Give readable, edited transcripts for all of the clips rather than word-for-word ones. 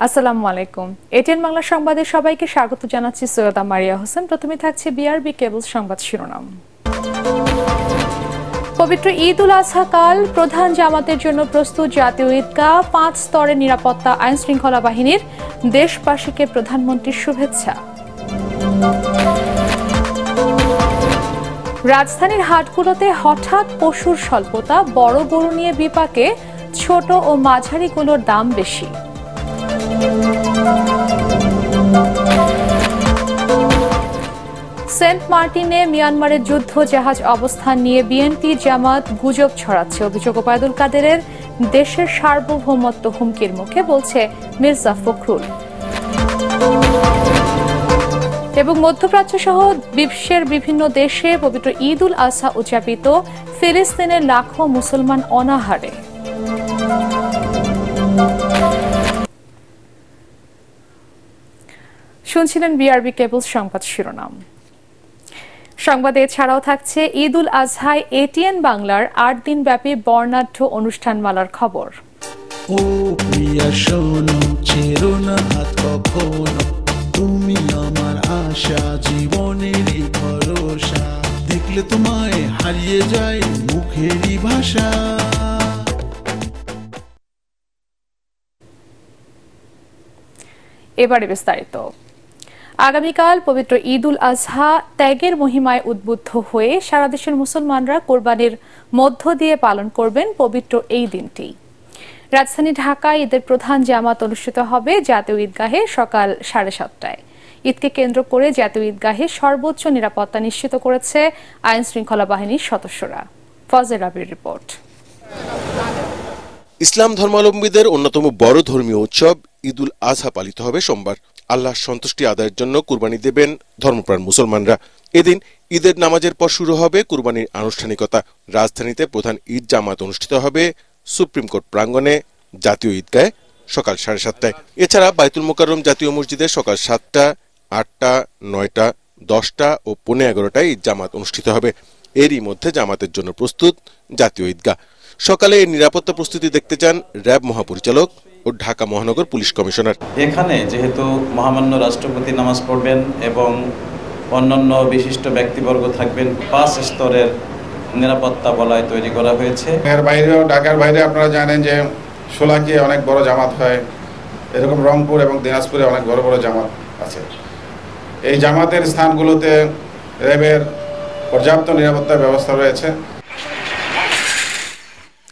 আসসালামু আলাইকুম। এটিএন বাংলা সংবাদে সবাইকে স্বাগত জানাচ্ছি। সৈয়দা মারিয়া হোসেন। প্রথমে থাকছে বিআরবি কেবল সংবাদ শিরোনাম। পবিত্র ঈদ উল আজহা কাল প্রধান জামাতের জন্য প্রস্তুত জাতীয় ঈদগাহ, 5 স্তরের নিরাপত্তা, আইন শৃঙ্খলা বাহিনীর, দেশবাসীকে প্রধানমন্ত্রীর শুভেচ্ছা। রাজধানীর হাটগুলোতে হঠাৎ পশুর স্বল্পতা, বড় গরু নিয়ে বিপাকে, ছোট ও মাঝারি গরুর দাম বেশি। সেন্ট মার্টিনে মিয়ানমারের যুদ্ধ জাহাজ অবস্থান নিয়ে বিএনপি জামাত গুজব ছড়াচ্ছে। অভিযোগ ওবায়দুল কাদেরের দেশের সার্বভৌমত্ব হুমকির মুখে, বলছে মির্জা ফখরুল। এবং মধ্যপ্রাচ্য সহ বিশ্বের বিভিন্ন দেশে পবিত্র ঈদ উল আজহা উদযাপিত, ফিলিস্তিনের লাখো মুসলমান অনাহারে। শুনছিলেন বিআরবি কেবল সংবাদ শিরোনাম। সংবাদে এছাড়াও থাকছে ঈদ উল আজহায় এটিএন বাংলার 8 দিন ব্যাপী বর্ণাঢ্য অনুষ্ঠানমালার খবর। ও প্রিয়া শোনো, ছেড়ো না হাত কখনো, তুমি আমার আশা, জীবনেরই ভরসা, দেখলে তোমায় হারিয়ে যায় মুখেরই ভাষা। এবারে বিস্তারিত। আগামীকাল পবিত্র ঈদ উল আজহা ত্যাগের মহিমায় উদ্বুদ্ধ হয়ে সারা দেশের মুসলমানরা কোরবানির মধ্য দিয়ে পালন করবেন পবিত্র এই দিনটি। রাজধানী ঢাকায় ঈদের প্রধান জামাত অনুষ্ঠিত হবে জাতীয় ঈদগাহে সকাল 7:30টায়। ঈদকে কেন্দ্র করে জাতীয় ঈদগাহে সর্বোচ্চ নিরাপত্তা নিশ্চিত করেছে আইন শৃঙ্খলা বাহিনীর সদস্যরা। ফজল রাবির রিপোর্ট। ইসলাম ধর্মাবলম্বীদের অন্যতম বড় ধর্মীয় উৎসব ঈদ উল আজহা পালিত হবে সোমবার। আল্লাহর সন্তুষ্টি আদায়ের জন্য কুরবানি দেবেন ধর্মপ্রাণ মুসলমানরা। এদিন ঈদের নামাজের পর শুরু হবে কুরবানির আনুষ্ঠানিকতা। রাজধানীতে প্রধান ঈদ জামাত অনুষ্ঠিত হবে সুপ্রিম কোর্ট প্রাঙ্গণে জাতীয় ঈদগাহে সকাল 7:30টায়। এছাড়া বাইতুল মোকাররম জাতীয় মসজিদে সকাল 7টা, 8টা, 9টা, 10টা ও 11:15টায় ঈদ জামাত অনুষ্ঠিত হবে। এরই মধ্যে জামাতের জন্য প্রস্তুত জাতীয় ঈদগাহ। সকালে এই নিরাপত্তা প্রস্তুতি দেখতে চান র্যাব মহাপরিচালক ও ঢাকা মহানগর পুলিশ কমিশনার। এখানে যেহেতু মহামান্য রাষ্ট্রপতি নামাজ পড়বেন এবং অন্যান্য বিশিষ্ট ব্যক্তিবর্গ থাকবেন, 5 স্তরের নিরাপত্তা বলয় তৈরি করা হয়েছে। এর বাইরেও, ঢাকার বাইরে আপনারা জানেন যে শোলাকিয়ে অনেক বড় জামাত হয়, এরকম রংপুর এবং দিনাজপুরে অনেক বড় বড় জামাত আছে। এই জামাতের স্থানগুলোতে র্যাবের পর্যাপ্ত নিরাপত্তা ব্যবস্থা রয়েছে।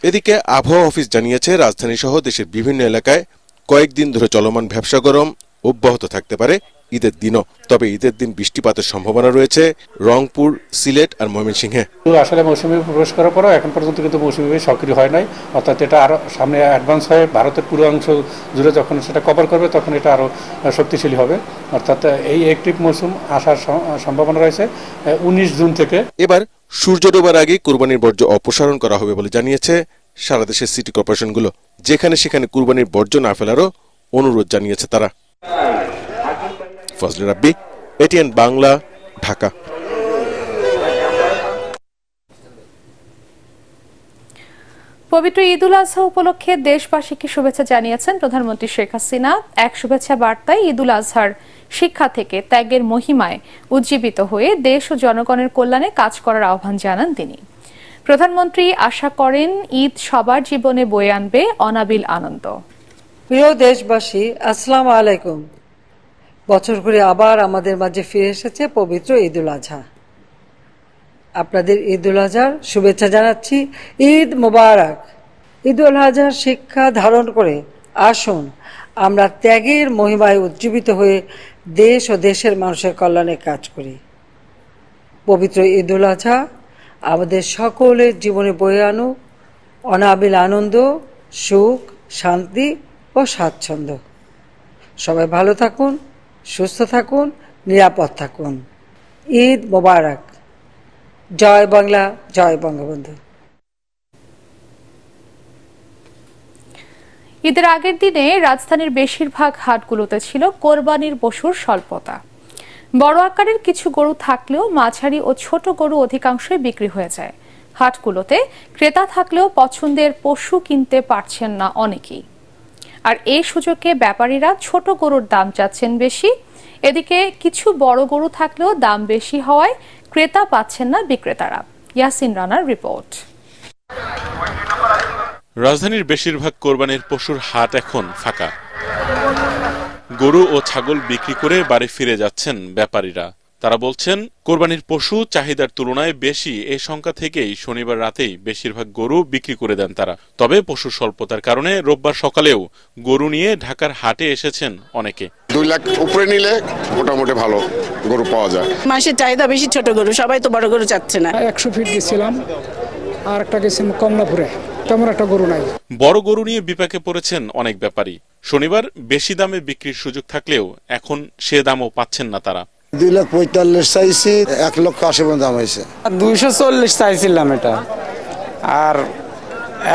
এদিকে আবহাওয়া অফিস জানিয়েছে রাজধানী সহ দেশের বিভিন্ন এলাকায় কয়েকদিন ধরে চলমান ভ্যাপসা গরম অব্যাহত থাকতে পারে ঈদের দিনও। তবে ঈদের দিন বৃষ্টিপাতের সম্ভাবনা রয়েছে রংপুর, সিলেট আর ময়মনসিংহে। আসলে মৌসুমী প্রবেশ করার পরও এখন পর্যন্ত কিন্তু মৌসুমী সক্রিয় হয় নাই, অর্থাৎ এটা আরো সামনে অ্যাডভান্স হয়ে ভারতের পুরো অংশ জুড়ে যখন সেটা কভার করবে তখন এটা আরো শক্তিশালী হবে। অর্থাৎ এই অ্যাক্টিভ মৌসুম আসার সম্ভাবনা রয়েছে 19 জুন থেকে। এবার সূর্য ডোবার আগে কুরবানির বর্জ্য অপসারণ করা হবে বলে জানিয়েছে সারা দেশের সিটি কর্পোরেশনগুলো। যেখানে সেখানে কুরবানির বর্জ্য না ফেলারও অনুরোধ জানিয়েছে তারা। ফজল রাব্বি, এটিএন বাংলা, ঢাকা। পবিত্র ঈদ উল আজহা উপলক্ষে দেশবাসীকে শুভেচ্ছা জানিয়েছেন প্রধানমন্ত্রী শেখ হাসিনা। এক শুভেচ্ছা বার্তায় ঈদ উল আজহার শিক্ষা থেকে ত্যাগের মহিমায় উজ্জীবিত হয়ে দেশ ও জনগণের কল্যাণে কাজ করার আহ্বান জানান তিনি। প্রধানমন্ত্রী আশা করেন ঈদ সবার জীবনে বয়ে আনবে অনাবিল আনন্দ। প্রিয় দেশবাসী, আসসালামু আলাইকুম। বছর ঘুরে আবার আমাদের মাঝে ফিরে এসেছে পবিত্র ঈদ উল আজহা। আপনাদের ঈদ উল আজহার শুভেচ্ছা জানাচ্ছি। ঈদ মোবারক। ঈদ উল আজহার শিক্ষা ধারণ করে আসুন আমরা ত্যাগের মহিমায় উজ্জীবিত হয়ে দেশ ও দেশের মানুষের কল্যাণে কাজ করি। পবিত্র ঈদ উল আজহা আমাদের সকলের জীবনে বয়ে আনুক অনাবিল আনন্দ, সুখ, শান্তি ও স্বাচ্ছন্দ্য। সবাই ভালো থাকুন, সুস্থ থাকুন, নিরাপদ থাকুন। ঈদ মোবারক। জয় বাংলা, জয় বঙ্গবন্ধু। ঈদের আগের দিনে রাজধানীর বেশিরভাগ হাটগুলোতে ছিল কোরবানির পশুর স্বল্পতা। বড় আকারের কিছু গরু থাকলেও মাঝারি ও ছোট গরু অধিকাংশই বিক্রি হয়ে যায়। হাটগুলোতে ক্রেতা থাকলেও পছন্দের পশু কিনতে পারছেন না অনেকেই। আর এই সুযোগে ব্যাপারীরা ছোট গরুর দাম চাচ্ছেন বেশি। এদিকে কিছু বড় গরু থাকলেও দাম বেশি হওয়ায় ক্রেতা পাচ্ছেন না বিক্রেতারা। ইয়াসিন রানার রিপোর্ট। রাজধানীর বেশিরভাগ কোরবানির পশুর হাট এখন ফাঁকা। গরু ও ছাগল বিক্রি করে বাড়ি ফিরে যাচ্ছেন ব্যাপারীরা। তারা বলছেন কোরবানির পশু চাহিদার তুলনায় বেশি এই সংখ্যা থেকেই শনিবার রাতেই বেশিরভাগ গরু বিক্রি করে দেন তারা। তবে পশু স্বল্পতার কারণে রোববার সকালেও গরু নিয়ে ঢাকার হাটে এসেছেন অনেকে। 2 লাখ উপরে নিলে মোটামুটি ভালো গরু পাওয়া যায়। মাসের চাহিদা বেশি ছোট গরু, সবাই তো বড় গরু চাচ্ছে না। 100 ফিট গেছিলাম, আর একটা গেছিলাম কমলাপুরে, তেমন একটা গরু নাই। বড় গরু নিয়ে বিপাকে পড়েছেন অনেক ব্যাপারী। শনিবার বেশি দামে বিক্রির সুযোগ থাকলেও এখন সে দামও পাচ্ছেন না তারা। 2,45,000 চাইছি, 1,80,000 পর্যন্ত দাম হয়েছে। 240 চাইছিলাম এটা, আর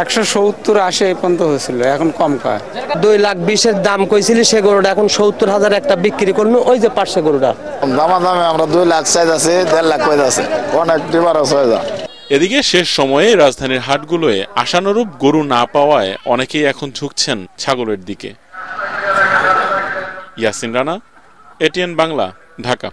170-80 পর্যন্ত হয়েছিল, এখন কম কয়। 2,20,000 দাম কইছিল সে গরুটা, এখন 70,000 একটা বিক্রি করলো। ওই যে পাশে গরুটা দামে আমরা 2 লাখ চাইছে, 1.5 লাখ কই আছে, অনেক ডিফারেন্স হয়ে যায়। এদিকে শেষ সময়ে রাজধানীর হাটগুলোয় আশানুরূপ গরু না পাওয়ায় অনেকেই এখন ঝুঁকছেন ছাগলের দিকে। ইয়াসিন রানা, এটিএন বাংলা, ঢাকা।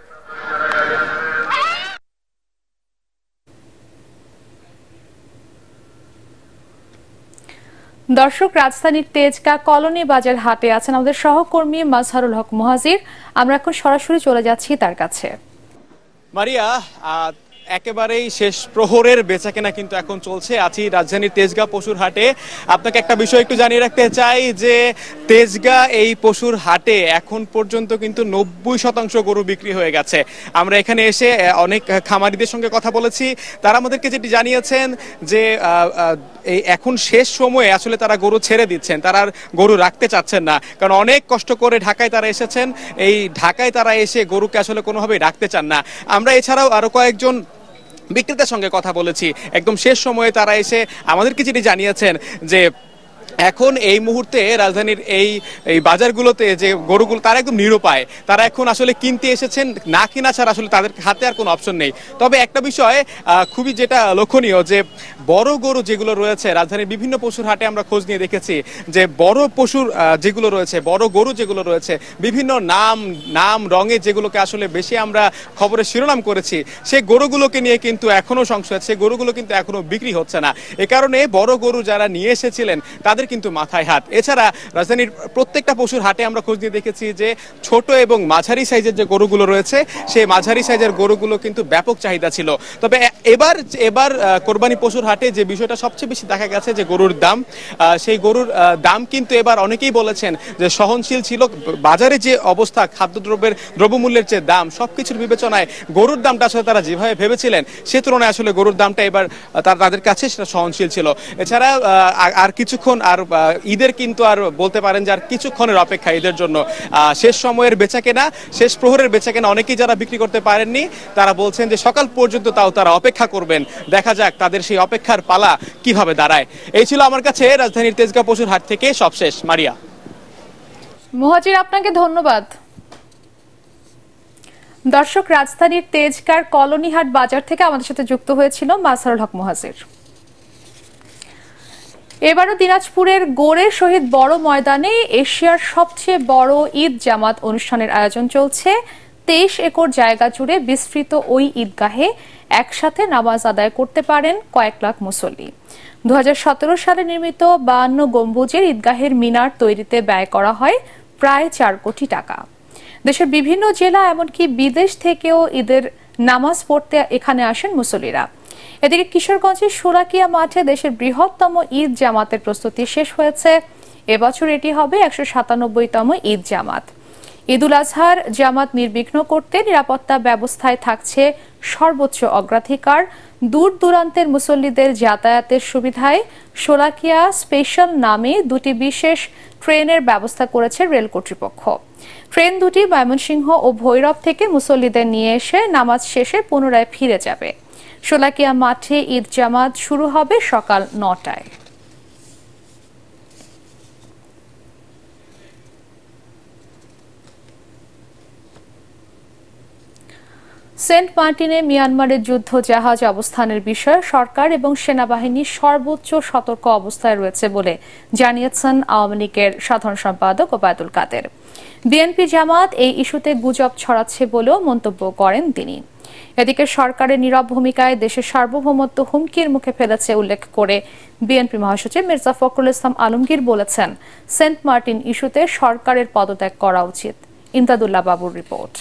দর্শক, রাজধানীর তেজগাঁ কলোনি বাজার হাটে আছেন আমাদের সহকর্মী মাজহারুল হক মুহাজির। আমরা এখন সরাসরি চলে যাচ্ছি তার কাছে। মারিয়া, একেবারেই শেষ প্রহরের বেচাকেনা কিন্তু এখন চলছে। আছি রাজধানীর তেজগাঁ পশুর হাটে। আপনাকে একটা বিষয় একটু জানিয়ে রাখতে চাই যে তেজগাঁ এই পশুর হাটে এখন পর্যন্ত কিন্তু 90% গরু বিক্রি হয়ে গেছে। আমরা এখানে এসে অনেক খামারিদের সঙ্গে কথা বলেছি, তারা আমাদেরকে যেটি জানিয়েছেন যে এই এখন শেষ সময়ে আসলে তারা গরু ছেড়ে দিচ্ছেন, তারা আর গরু রাখতে চাচ্ছেন না, কারণ অনেক কষ্ট করে ঢাকায় তারা এসেছেন। এই ঢাকায় তারা এসে গরুকে আসলে কোনোভাবেই রাখতে চান না। আমরা এছাড়াও আরো কয়েকজন বিক্রেতার সঙ্গে কথা বলেছি, একদম শেষ সময়ে তারা এসে আমাদেরকে যেটি জানিয়েছেন যে এখন এই মুহূর্তে রাজধানীর এই বাজারগুলোতে যে গরুগুলো তারা একদম নিরুপায়, তারা এখন আসলে কিনতে এসেছেন, না কিনা ছাড়া আসলে তাদের হাতে আর কোনো অপশন নেই। তবে একটা বিষয় খুবই যেটা লক্ষণীয় যে বড় গরু যেগুলো রয়েছে রাজধানীর বিভিন্ন পশুর হাটে আমরা খোঁজ নিয়ে দেখেছি যে বড় পশুর যেগুলো রয়েছে, বড় গরু যেগুলো রয়েছে, বিভিন্ন নাম রঙে যেগুলোকে আসলে বেশি আমরা খবরের শিরোনাম করেছি, সেই গরুগুলোকে নিয়ে কিন্তু এখনো সংশয়, সেই গরুগুলো কিন্তু এখনো বিক্রি হচ্ছে না। এ কারণে বড় গরু যারা নিয়ে এসেছিলেন তাদের কিন্তু মাথায় হাত। এছাড়া রাজধানীর প্রত্যেকটা পশুর হাটে আমরা খোঁজ নিয়ে দেখেছি যে ছোট এবং মাঝারি সাইজের যে গরুগুলো রয়েছে, সেই মাঝারি সাইজের গরুগুলো কিন্তু ব্যাপক চাহিদা ছিল। তবে এবার কোরবানি পশুর হাটে যে বিষয়টা সবচেয়ে বেশি দেখা গেছে যে গরুর দাম, সেই গরুর দাম কিন্তু এবার অনেকেই বলেছেন যে সহনশীল ছিল। বাজারে যে অবস্থা, খাদ্যদ্রব্যের দ্রব্যমূল্যের যে দাম, সবকিছুর বিবেচনায় গরুর দামটা আসলে তারা যেভাবে ভেবেছিলেন সে তুলনায় আসলে গরুর দামটা এবার তাদের কাছে সেটা সহনশীল ছিল। এছাড়া আর কিছুক্ষণ, আর ঈদের কিন্তু আর বলতে পারেন যে আর কিছুক্ষণের অপেক্ষা ঈদের জন্য। শেষ সময়ের বেচাকেনা, শেষ প্রহরের বেচাকেনা অনেকেই যারা বিক্রি করতে পারেননি তারা বলছেন যে সকাল পর্যন্ত তাও তারা অপেক্ষা করবেন, দেখা যাক তাদের সেই অপেক্ষার পালা কিভাবে দাঁড়ায়। এই ছিল আমার কাছে রাজধানীর তেজগাঁ পশুর হাট থেকে সবশেষ। মারিয়া। মুহাজির, আপনাকে ধন্যবাদ। দর্শক, রাজধানীর তেজগাঁর কলোনিহাট বাজার থেকে আমাদের সাথে যুক্ত হয়েছিল মাজহারুল হক মুহাজির। এবারও দিনাজপুরের গোড়ের শহীদ বড় ময়দানে এশিয়ার সবচেয়ে বড় ঈদ জামাত অনুষ্ঠানের আয়োজন চলছে। 23 একর জায়গা জুড়ে বিস্তৃত ওই ঈদগাহে একসাথে নামাজ আদায় করতে পারেন কয়েক লাখ মুসল্লি। 2017 সালে নির্মিত 52 গম্বুজের ঈদগাহের মিনার তৈরিতে ব্যয় করা হয় প্রায় 4 কোটি টাকা। দেশের বিভিন্ন জেলা এমনকি বিদেশ থেকেও ঈদের নামাজ পড়তে এখানে আসেন মুসল্লিরা। এদিকে কিশোরগঞ্জের শোলাকিয়া মাঠে দেশের বৃহত্তম ঈদ জামাতের প্রস্তুতি শেষ হয়েছে। এবছর এটি হবে 197তম ঈদ জামাত। ঈদুল আজহার জামাত নির্বিঘ্ন করতে নিরাপত্তা ব্যবস্থায় থাকছে সর্বোচ্চ অগ্রাধিকার। দূর দূরান্তের মুসল্লিদের যাতায়াতের সুবিধায় শোলাকিয়া স্পেশাল নামে 2টি বিশেষ ট্রেনের ব্যবস্থা করেছে রেল কর্তৃপক্ষ। ট্রেন দুটি ময়মনসিংহ ও ভৈরব থেকে মুসল্লিদের নিয়ে এসে নামাজ শেষে পুনরায় ফিরে যাবে। শোলাকিয়া মাঠে ঈদ জামাত শুরু হবে সকাল 9টায়। সেন্ট মার্টিনে মিয়ানমারের যুদ্ধ জাহাজ অবস্থানের বিষয়ে সরকার এবং সেনাবাহিনী সর্বোচ্চ সতর্ক অবস্থায় রয়েছে বলে জানিয়েছেন আওয়ামী লীগের সাধারণ সম্পাদক ওবায়দুল কাদের। বিএনপি জামাত এই ইস্যুতে গুজব ছড়াচ্ছে বলেও মন্তব্য করেন তিনি। এদিকে সরকারের নীরব ভূমিকায় দেশের সার্বভৌমত্ব হুমকির মুখে ফেলেছে উল্লেখ করে বিএনপি মহাসচিব মির্জা ফখরুল ইসলাম আলমগীর বলেছেন, সেন্ট মার্টিন ইস্যুতে সরকারের পদত্যাগ করা উচিত। ইমদাদুল্লাহ বাবুর রিপোর্ট।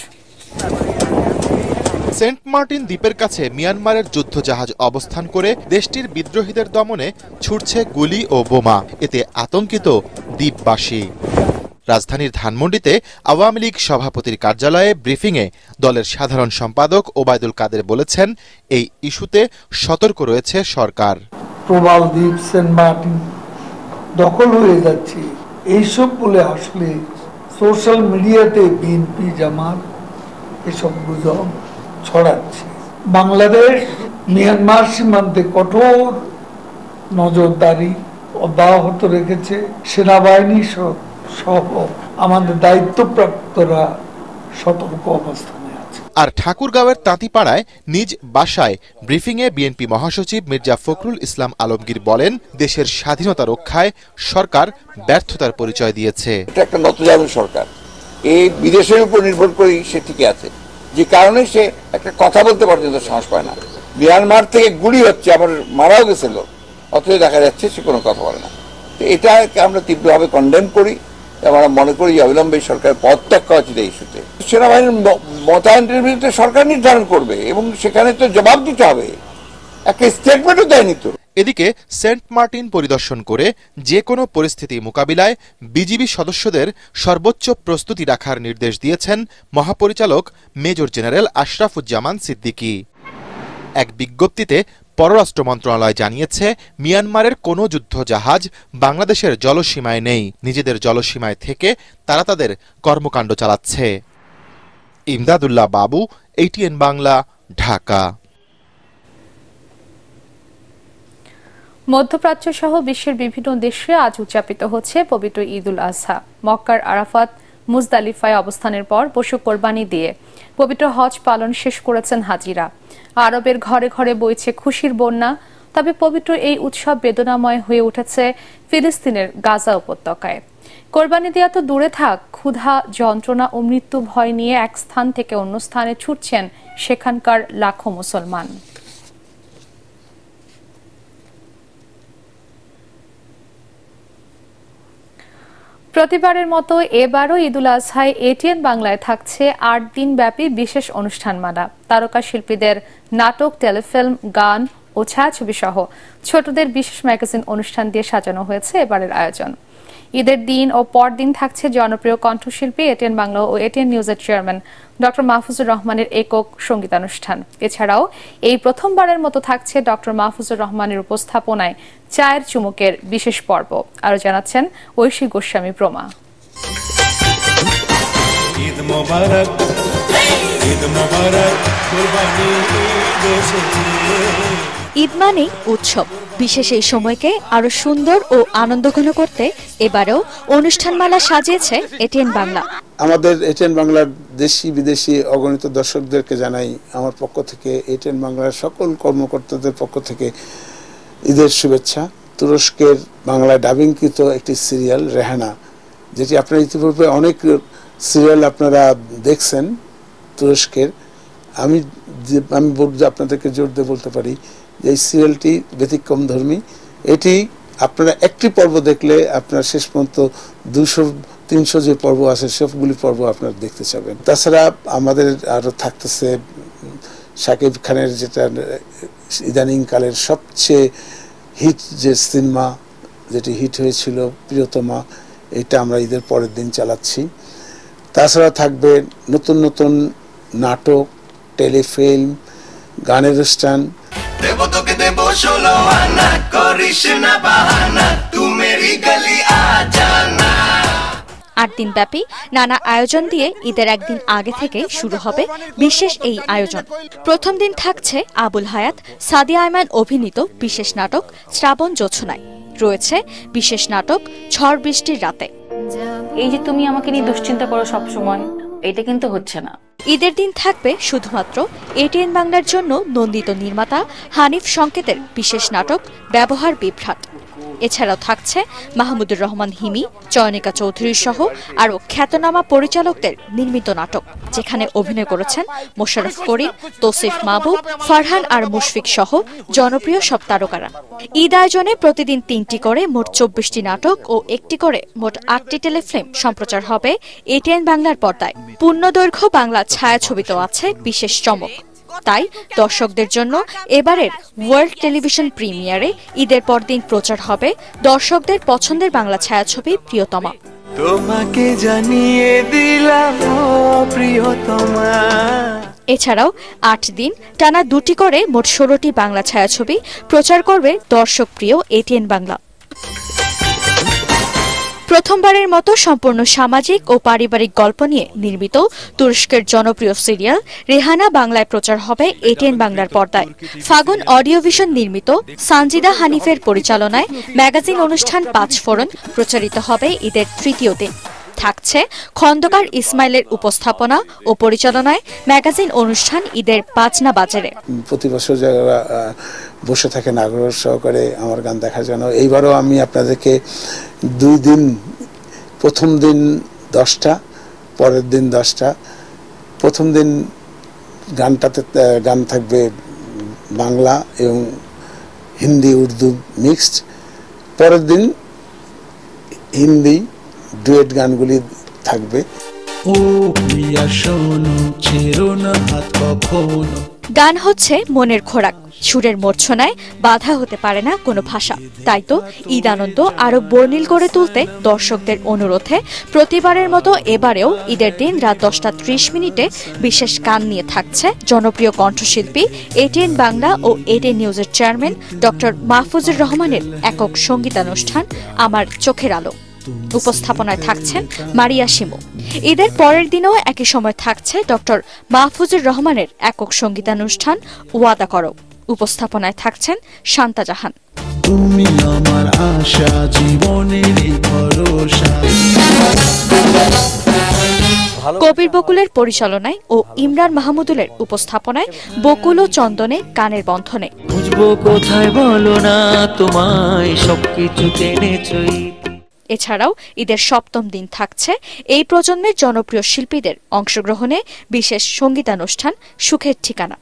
সেন্ট মার্টিন দ্বীপের কাছে মিয়ানমারের যুদ্ধজাহাজ অবস্থান করে দেশটির বিদ্রোহীদের দমনে ছুটছে গুলি ও বোমা, এতে আতঙ্কিত দ্বীপবাসী। রাজধানীর ধানমন্ডিতে আওয়ামী লীগ সভাপতির কার্যালয়ে ব্রিফিংয়ে দলের সাধারণ সম্পাদক ওবায়দুল কাদের বলেছেন, এই ইস্যুতে সতর্ক রয়েছে সরকার। প্রবাল দ্বীপ, সেন্ট মার্টিন দখল হয়ে যাচ্ছে এইসব বলে আসলে সোশ্যাল মিডিয়াতে বিএনপি জামাত এসব গুজব ছড়াচ্ছে। বাংলাদেশ মিয়ানমার সীমান্তে কঠোর নজরদারি অব্যাহত রেখেছে। সেনাবাহিনী সহ আমাদের দায়িত্বপ্রাপ্তরা সতর্ক অবস্থানে আছে। আর ঠাকুরগাঁওয়ের তাঁতিপাড়ায় নিজ বাসায় ব্রিফিংয়ে বিএনপি মহাসচিব মির্জা ফখরুল ইসলাম আলমগীর বলেন, দেশের স্বাধীনতা রক্ষায় সরকার ব্যর্থতার পরিচয় দিয়েছে। এটা একটা নতজানু সরকার, এই বিদেশের উপর নির্ভর করেই সে টিকে আছে, যে কারণে সে একটা কথা বলতে পর্যন্ত সাহস পায় না। মিয়ানমার থেকে গুলি হচ্ছে, আবার মারাও গেছিল, অথচ দেখা যাচ্ছে সে কোনো কথা বলে না। এটাকে আমরা তীব্রভাবে কন্ডেম করি। আমরা মনে করি অবিলম্বে সরকারের পদত্যাগ করা উচিত এই ইস্যুতে। সেনাবাহিনীর মোতায়েনের বিরুদ্ধে সরকার নির্ধারণ করবে এবং সেখানে তো জবাব দিতে হবে, একটা স্টেটমেন্টও দেয়নি তো। এদিকে সেন্ট মার্টিন পরিদর্শন করে যে কোনো পরিস্থিতি মোকাবিলায় বিজিবি সদস্যদের সর্বোচ্চ প্রস্তুতি রাখার নির্দেশ দিয়েছেন মহাপরিচালক মেজর জেনারেল আশরাফুজ্জামান সিদ্দিকী। এক বিজ্ঞপ্তিতে পররাষ্ট্র মন্ত্রণালয় জানিয়েছে, মিয়ানমারের কোনো যুদ্ধজাহাজ বাংলাদেশের জলসীমায় নেই। নিজেদের জলসীমায় থেকে তারা তাদের কর্মকাণ্ড চালাচ্ছে। ইমদাদুল্লাহ বাবু, ATN বাংলা, ঢাকা। মধ্যপ্রাচ্য সহ বিশ্বের বিভিন্ন দেশে আজ উদযাপিত হচ্ছে পবিত্র ঈদ উল আজহা। মক্কার আরাফাত মুজদালিফায় অবস্থানের পর পশু কোরবানি দিয়ে পবিত্র হজ পালন শেষ করেছেন হাজিরা। আরবের ঘরে ঘরে বইছে খুশির বন্যা। তবে পবিত্র এই উৎসব বেদনাময় হয়ে উঠেছে ফিলিস্তিনের গাজা উপত্যকায়। কোরবানি দেয়া তো দূরে থাক, ক্ষুধা, যন্ত্রণা ও মৃত্যু ভয় নিয়ে এক স্থান থেকে অন্য স্থানে ছুটছেন সেখানকার লাখো মুসলমান। প্রতিবারের মতো এবারও ঈদ উল আজহায় ATN বাংলায় থাকছে 8 দিন ব্যাপী বিশেষ অনুষ্ঠানমালা। তারকা শিল্পীদের নাটক, টেলিফিল্ম, গান ও ছায়াছবি সহ ছোটদের বিশেষ ম্যাগাজিন অনুষ্ঠান দিয়ে সাজানো হয়েছে এবারের আয়োজন। ঈদের দিন ও পরদিন থাকছে জনপ্রিয় কণ্ঠশিল্পী ATN বাংলা ও ATN নিউজের চেয়ারম্যান ডক্টর মাহফুজুর রহমানের একক সঙ্গীতানুষ্ঠান। এছাড়াও এই প্রথমবারের মতো থাকছে ডক্টর মাহফুজুর রহমানের উপস্থাপনায় চায়ের চুমুকের বিশেষ পর্ব। আরো জানাচ্ছেন ঐশী গোস্বামী প্রমা। ঈদ মোবারক, ঈদ মোবারক, কুরবানি এসেছে। ঈদ মানেই উৎসব। বিশেষ এই সময়কে আরো সুন্দর ও আনন্দঘন করতে এবারেও অনুষ্ঠানমালা সাজিয়েছে ATN বাংলা। আমাদের ATN বাংলার দেশি বিদেশি অগণিত দর্শকদেরকে জানাই আমার পক্ষ থেকে, ATN বাংলার সকল কর্মকর্তাদের পক্ষ থেকে ঈদের শুভেচ্ছা। তুরস্কের বাংলায় ডাবিংকৃত একটি সিরিয়াল রেহানা, যেটি আপনারা ইতিপূর্বে অনেক সিরিয়াল আপনারা দেখছেন তুরস্কের, আমি আপনাদেরকে জোর দিয়ে বলতে পারি যে এই সিরিয়ালটি ব্যতিক্রম ধর্মী। এটি আপনারা একটি পর্ব দেখলে আপনার শেষ পর্যন্ত 200-300 যে পর্ব আছে সবগুলি পর্ব আপনারা দেখতে চাবেন। তাছাড়া আমাদের আরো থাকতেছে শাকিব খানের, যেটা ইদানিং কালের সবচেয়ে হিট যে সিনেমা, যেটি হিট হয়েছিল প্রিয়তমা, এটা আমরা ঈদের পরের দিন চালাচ্ছি। তাছাড়া থাকবে নতুন নতুন নাটক, টেলিফিল্ম, গানের অনুষ্ঠান। দেব তোকে দেব 16 আনা, করিস না বাহানা, তু মেরি গলি আ জানা। 8 দিন ব্যাপী নানা আয়োজন দিয়ে ঈদের একদিন আগে থেকে শুরু হবে বিশেষ এই আয়োজন। প্রথম দিন থাকছে আবুল হায়াত, সাদিয়া আয়মান অভিনীত বিশেষ নাটক শ্রাবণ জোছনায়। রয়েছে বিশেষ নাটক ঝড় বৃষ্টির রাতে। এই যে তুমি আমাকে নিয়ে দুশ্চিন্তা করো সব সময়, এটা কিন্তু হচ্ছে না। ঈদের দিন থাকবে শুধুমাত্র এটিএন বাংলার জন্য নন্দিত নির্মাতা হানিফ সংকেতের বিশেষ নাটক ব্যবহার বিভ্রাট। এছাড়াও থাকছে মাহমুদুর রহমান হিমি, চয়নিকা চৌধুরী সহ আরও খ্যাতনামা পরিচালকদের নির্মিত নাটক, যেখানে অভিনয় করেছেন মোশাররফ করিম, তৌসিফ মাহবুব, ফারহান আর মুশফিক সহ জনপ্রিয় সব তারকারা। ঈদ আয়োজনে প্রতিদিন 3টি করে মোট 24টি নাটক ও 1টি করে মোট 8টি টেলিফিল্ম সম্প্রচার হবে এটিএন বাংলার পর্দায়। পূর্ণদৈর্ঘ্য বাংলা ছায়াছবিতেও আছে বিশেষ চমক। তাই দর্শকদের জন্য এবারের ওয়ার্ল্ড টেলিভিশন প্রিমিয়ারে ঈদের পরদিন প্রচার হবে দর্শকদের পছন্দের বাংলা ছায়াছবি প্রিয়তমা। তোমাকে জানিয়ে দিলাম প্রিয়তমা। এছাড়াও 8 দিন টানা 2টি করে মোট 16টি বাংলা ছায়াছবি প্রচার করবে দর্শক প্রিয় এটিএন বাংলা। প্রথমবারের মতো সম্পূর্ণ সামাজিক ও পারিবারিক গল্প নিয়ে নির্মিত তুরস্কের জনপ্রিয় সিরিয়াল রেহানা বাংলায় প্রচার হবে এটিএন বাংলার পর্দায়। ফাগুন অডিও ভিশন নির্মিত সানজিদা হানিফের পরিচালনায় ম্যাগাজিন অনুষ্ঠান 5 ফোরন প্রচারিত হবে ঈদের তৃতীয় দিন। থাকছে খন্দকার ইসমাইলের উপস্থাপনা ও পরিচালনায় ম্যাগাজিন অনুষ্ঠান ঈদের 5 না বাজারে। প্রতি বছর যারা বসে থাকেন আগ্রহ সহকারে আমার গান দেখার জন্য, এইবারও আমি আপনাদেরকে 2 দিন, প্রথম দিন 10টা, পরের দিন 10টা। প্রথম দিন গান থাকবে বাংলা এবং হিন্দি উর্দু মিক্সড, পরের দিন হিন্দি ডুয়েট গানগুলি থাকবে। ও প্রিয়া শোনো, ছেড়ো না হাত কখনো। গান হচ্ছে মনের খোরাক, সুরের মূর্ছনায় বাধা হতে পারে না কোনো ভাষা। তাই তো ঈদ আনন্দ আরো বর্ণিল করে তুলতে দর্শকদের অনুরোধে প্রতিবারের মতো এবারেও ঈদের দিন রাত 10:30 বিশেষ গান নিয়ে থাকছে জনপ্রিয় কণ্ঠশিল্পী এটিএন বাংলা ও এটিএন নিউজের চেয়ারম্যান ডক্টর মাহফুজুর রহমানের একক সঙ্গীতানুষ্ঠান আমার চোখের আলো। উপস্থাপনায় থাকছেন মারিয়া শিমু। ঈদের পরের দিনও একই সময় থাকছে ডক্টর মাহফুজুর রহমানের একক সঙ্গীতানুষ্ঠান ওয়াদা করো। উপস্থাপনায় থাকছেন শান্তা জাহান। তুমি আমার আশা, জীবনের ভরসা। কবির বকুলের পরিচালনায় ও ইমরান মাহমুদুলের উপস্থাপনায় বকুল ও চন্দনে গানের বন্ধনে। বুঝবো কোথায় বলো না তোমায়, সবকিছু টেনেছই। এছাড়াও ঈদের 7ম দিন থাকছে এই প্রজন্মের জনপ্রিয় শিল্পীদের অংশগ্রহণে বিশেষ সঙ্গীতানুষ্ঠান সুখের ঠিকানা।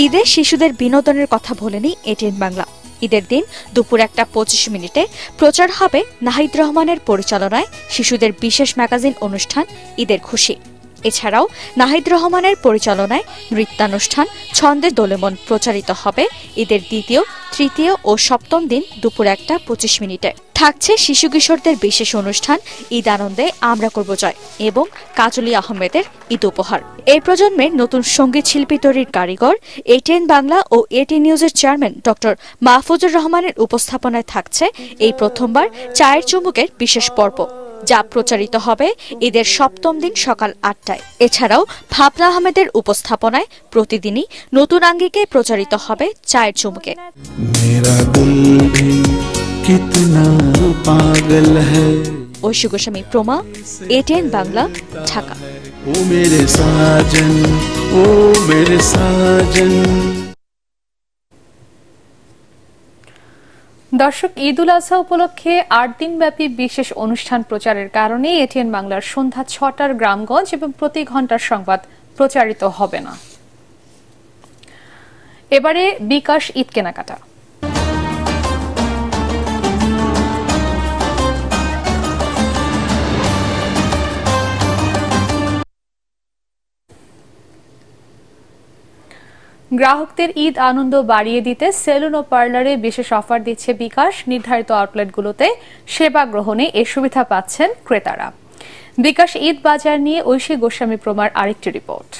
ঈদে শিশুদের বিনোদনের কথা বলেনি এটিএন বাংলা। ঈদের দিন দুপুর 1:25 প্রচার হবে নাহিদ রহমানের পরিচালনায় শিশুদের বিশেষ ম্যাগাজিন অনুষ্ঠান ঈদের খুশি। এছাড়াও নাহিদ রহমানের পরিচালনায় নৃত্যানুষ্ঠান ছন্দে দোলেমন প্রচারিত হবে ঈদের 2য়, 3য় ও 7ম দিন দুপুর 1:25। থাকছে শিশু কিশোরদের বিশেষ অনুষ্ঠান ঈদ আনন্দে আমরা করব জয় এবং কাজলী আহমেদের ঈদ উপহার। এই প্রজন্মের নতুন সঙ্গীত শিল্পী তৈরির কারিগর এটিএন বাংলা ও এটিএন নিউজের চেয়ারম্যান ডক্টর মাহফুজুর রহমানের উপস্থাপনায় থাকছে এই প্রথমবার চায়ের চুমুকের বিশেষ পর্ব, যা প্রচারিত হবে ঈদের 7ম দিন সকাল 8টায়। এছাড়াও ভাবনা আহমেদের উপস্থাপনায় প্রতিদিনই নতুন আঙ্গিকে প্রচারিত হবে চায়ের চুমুকে। ঐশী গোস্বামী প্রমা, এটিএন বাংলা, ঢাকা। দর্শক, ঈদ উল আজহা উপলক্ষে 8 দিনব্যাপী বিশেষ অনুষ্ঠান প্রচারের কারণে এটিএন বাংলার সন্ধ্যা 6টার গ্রামগঞ্জ এবং প্রতি ঘন্টার সংবাদ প্রচারিত হবে না। এবারে বিকাশ ঈদ কেনাকাটা। গ্রাহকদের ঈদ আনন্দ বাড়িয়ে দিতে সেলুন ও পার্লারে বিশেষ অফার দিচ্ছে বিকাশ। নির্ধারিত আউটলেটগুলোতে সেবা গ্রহণে এ সুবিধা পাচ্ছেন ক্রেতারা। বিকাশ ঈদ বাজার নিয়ে ঐশী গোস্বামী প্রমার আরেকটি রিপোর্ট।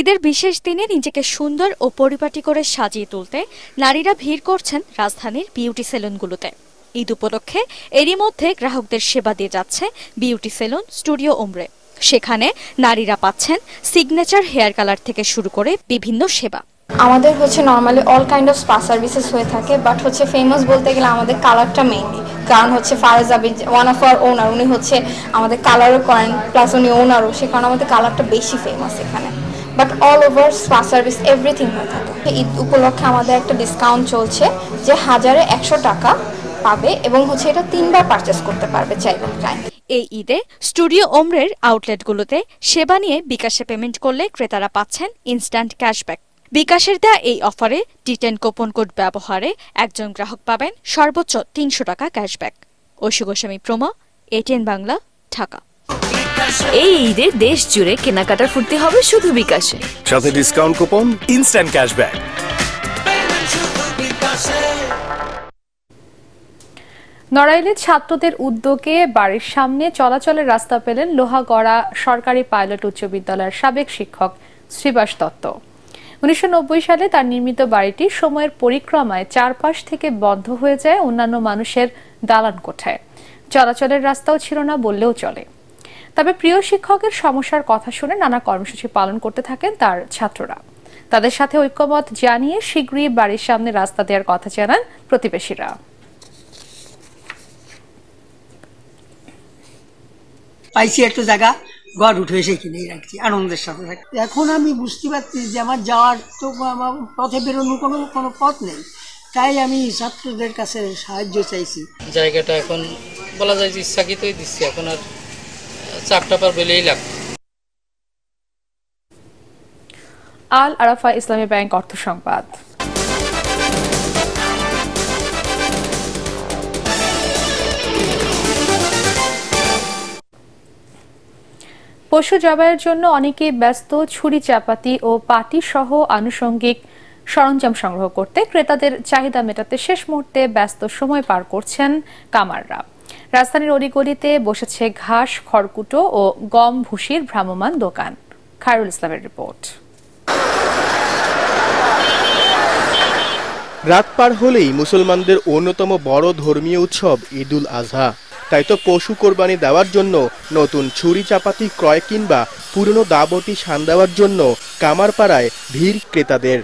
ঈদের বিশেষ দিনে নিজেকে সুন্দর ও পরিপাটি করে সাজিয়ে তুলতে নারীরা ভিড় করছেন রাজধানীর বিউটি সেলুনগুলোতে। ঈদ উপলক্ষে এরই মধ্যে গ্রাহকদের সেবা দিয়ে যাচ্ছে বিউটি সেলুন স্টুডিও ওমরে। সেখানে নারীরা পাচ্ছেন সিগনেচার হেয়ার কালার থেকে শুরু করে বিভিন্ন সেবা। আমাদের হচ্ছে normally all kind of spa services হয়ে থাকে, বাট হচ্ছে ফেমাস বলতে গেলে আমাদের কালারটা মেইনলি, কারণ হচ্ছে Faraz Abid one of our owner, উনি হচ্ছে আমাদের কালারও করেন প্লাস উনি ওনারও, সে কারণে আমাদের কালারটা বেশি ফেমাস এখানে। But all over spa service everything হয়ে থাকে। ঈদ উপলক্ষে আমাদের একটা ডিসকাউন্ট চলছে যে 1000-100 টাকা পাবে এবং হচ্ছে এটা 3বার পারচেস করতে পারবে চাইলে ক্লায়েন্ট। এই ঈদে স্টুডিও ওমরের আউটলেটগুলোতে সেবা নিয়ে বিকাশে পেমেন্ট করলে ক্রেতারা পাচ্ছেন ইনস্ট্যান্ট ক্যাশব্যাক। বিকাশের দেয়া এই অফারে টি10 কুপন কোড ব্যবহারে একজন গ্রাহক পাবেন সর্বোচ্চ 300 টাকা ক্যাশব্যাক। ঐশী গোস্বামী প্রমা, ATN বাংলা, ঢাকা। এই ঈদে দেশ জুড়ে কেনাকাটার ফুর্তি হবে শুধু বিকাশে, সাথে ডিসকাউন্ট কুপন, ইনস্ট্যান্ট ক্যাশব্যাক। নড়াইলে ছাত্রদের উদ্যোগে বাড়ির সামনে চলাচলের রাস্তা পেলেন লোহাগড়া সরকারি পাইলট উচ্চ বিদ্যালয়ের সাবেক শিক্ষক শ্রীবাস দত্ত। 1990 সালে তার নির্মিত বাড়িটি সময়ের পরিক্রমায় চারপাশ থেকে বন্ধ হয়ে যায় অন্যান্য মানুষের দালান কোঠায়। চলাচলের রাস্তাও ছিল না বললেও চলে। তবে প্রিয় শিক্ষকের সমস্যার কথা শুনে নানা কর্মসূচি পালন করতে থাকেন তার ছাত্ররা। তাদের সাথে ঐক্যমত জানিয়ে শীঘ্রই বাড়ির সামনে রাস্তা দেওয়ার কথা জানান প্রতিবেশীরা। পাইছি একটু জায়গা, ঘর উঠে সেখানেই রাখছি আনন্দের সাথে থাকি। এখন আমি বুঝতে পারছি যে আমার যাওয়ার তো পথে বেরোনোর কোনো পথ নেই, তাই আমি ছাত্রদের কাছে সাহায্য চাইছি। জায়গাটা এখন বলা যায় যে ইচ্ছাকৃতই দিচ্ছি, এখন আর চাপটা পার বেলেই লাগবে। আল আরাফা ইসলামী ব্যাংক অর্থ সংবাদ। পশু জবাইয়ের জন্য অনেকেই ব্যস্ত ছুরি, চাপাতি ও পাটি সহ আনুষঙ্গিক সরঞ্জাম সংগ্রহ করতে। ক্রেতাদের চাহিদা মেটাতে শেষ মুহূর্তে ব্যস্ত সময় পার করছেন কামাররা। রাজধানীর অলিগলিতে বসেছে ঘাস, খড়কুটো ও গম ভুসির ভ্রাম্যমাণ দোকান। খায়রুল ইসলামের রিপোর্ট। রাত পার হলেই মুসলমানদের অন্যতম বড় ধর্মীয় উৎসব ঈদুল আজহা। তাই তো পশু কোরবানি দেওয়ার জন্য নতুন ছুরি চাপাতি ক্রয় কিংবা পুরনো দাবটি শান দেওয়ার জন্য কামারপাড়ায় ভিড় ক্রেতাদের।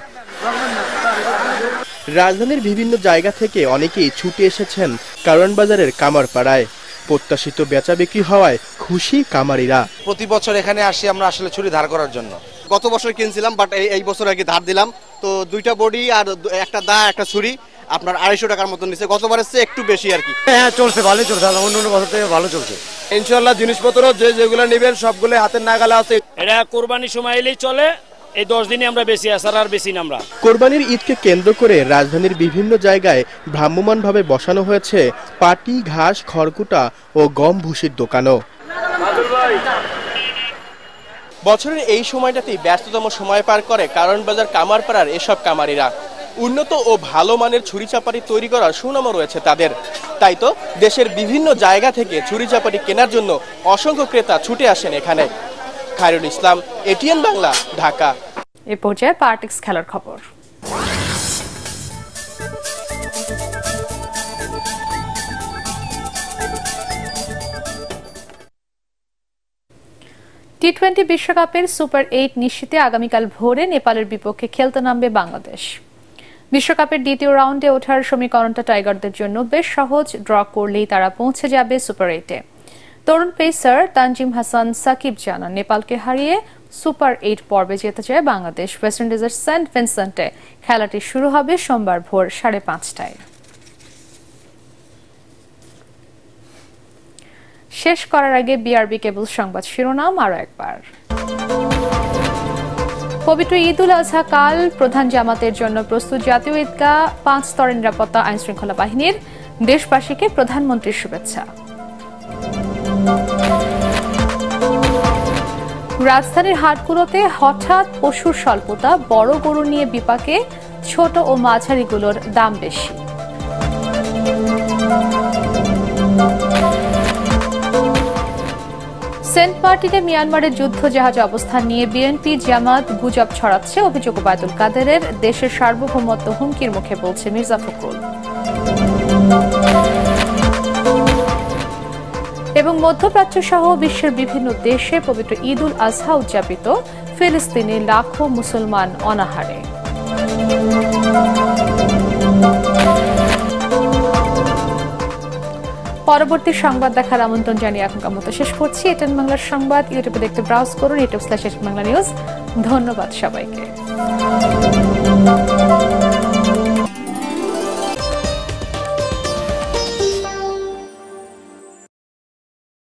রাজধানীর বিভিন্ন জায়গা থেকে অনেকেই ছুটে এসেছেন কারণ বাজারের কামারপাড়ায়। প্রত্যাশিত বেচা বিক্রি হওয়ায় খুশি কামারিরা। প্রতি বছর এখানে আসি আমরা আসলে ছুরি ধার করার জন্য। গত বছর কিনছিলাম, বাট এই বছর আগে ধার দিলাম, তো 2টা বডি আর একটা দা একটা ছুরি আপনার 250 টাকার মতন নিচ্ছে। গতবারের চেয়ে একটু বেশি আর কি। হ্যাঁ চলছে, ভালোই চলছে, অন্য বছর থেকে ভালো চলছে ইনশাআল্লাহ। জিনিসপত্র যেগুলো নেবেন সবগুলো হাতের নাগালে আছে। এটা কোরবানির সময় এলেই চলে, এই 10 দিনে আমরা বেশি আসার আর বেশি না। আমরা কোরবানির ঈদকে কেন্দ্র করে রাজধানীর বিভিন্ন জায়গায় ভ্রাম্যমাণভাবে বসানো হয়েছে পাটি, ঘাস, খড়কুটা ও গম ভুসির দোকানও। বছরের এই সময়টাতেই ব্যস্ততম সময় পার করে কারণ বাজার কামারপাড়ার এসব কামারিরা। উন্নত ও ভালো মানের ছুরি চাপাটি তৈরি করার সুনামও রয়েছে তাদের। তাই তো দেশের বিভিন্ন জায়গা থেকে ছুরি চাপাটি কেনার জন্য অসংখ্য ক্রেতা ছুটে আসেন এখানে। খায়রুল ইসলাম, ATN বাংলা, ঢাকা। এ পর্যায়ে পার্টিক্স খেলার খবর। টি20 বিশ্বকাপের সুপার 8 নিশ্চিতে আগামীকাল ভোরে নেপালের বিপক্ষে খেলতে নামবে বাংলাদেশ। বিশ্বকাপের দ্বিতীয় রাউন্ডে ওঠার সমীকরণটা টাইগারদের জন্য বেশ সহজ। ড্র করলেই তারা পৌঁছে যাবে সুপার 8-এ। তরুণ পেসার তানজিম হাসান সাকিব জানান, নেপালকে হারিয়ে সুপার 8 পর্বে যেতে চায় বাংলাদেশ। ওয়েস্ট ইন্ডিজের সেন্ট ভিনসেন্টে খেলাটি শুরু হবে সোমবার ভোর 5:30টায়। শেষ করার আগে বিআরবি কেবল সংবাদ শিরোনাম আরো একবার। পবিত্র ঈদুল আজহা কাল প্রধান জামাতের জন্য প্রস্তুত জাতীয় ঈদগাহ। 5 স্তরের নিরাপত্তা আইন শৃঙ্খলা বাহিনীর। দেশবাসীকে প্রধানমন্ত্রীর শুভেচ্ছা। রাজধানীর হাটগুলোতে হঠাৎ পশুর স্বল্পতা, বড় গরু নিয়ে বিপাকে, ছোট ও মাঝারিগুলোর দাম বেশি। সেন্ট মার্টিনে মিয়ানমারের যুদ্ধ জাহাজ অবস্থান নিয়ে বিএনপি জামাত গুজব ছড়াচ্ছে। অভিযোগ ওবায়দুল কাদেরের। দেশের সার্বভৌমত্ব হুমকির মুখে বলছে মির্জা ফখরুল। এবং মধ্যপ্রাচ্য সহ বিশ্বের বিভিন্ন দেশে পবিত্র ঈদুল আজহা উদযাপিত। ফিলিস্তিনে লাখো মুসলমান অনাহারে। পরবর্তী সংবাদ দেখার আমন্ত্রণ জানিয়ে এখনকার মতো শেষ করছি। এটিএন বাংলার সংবাদ ইউটিউবে দেখতে ব্রাউজ করুন, youtube/বাংলা নিউজ। ধন্যবাদ সবাইকে।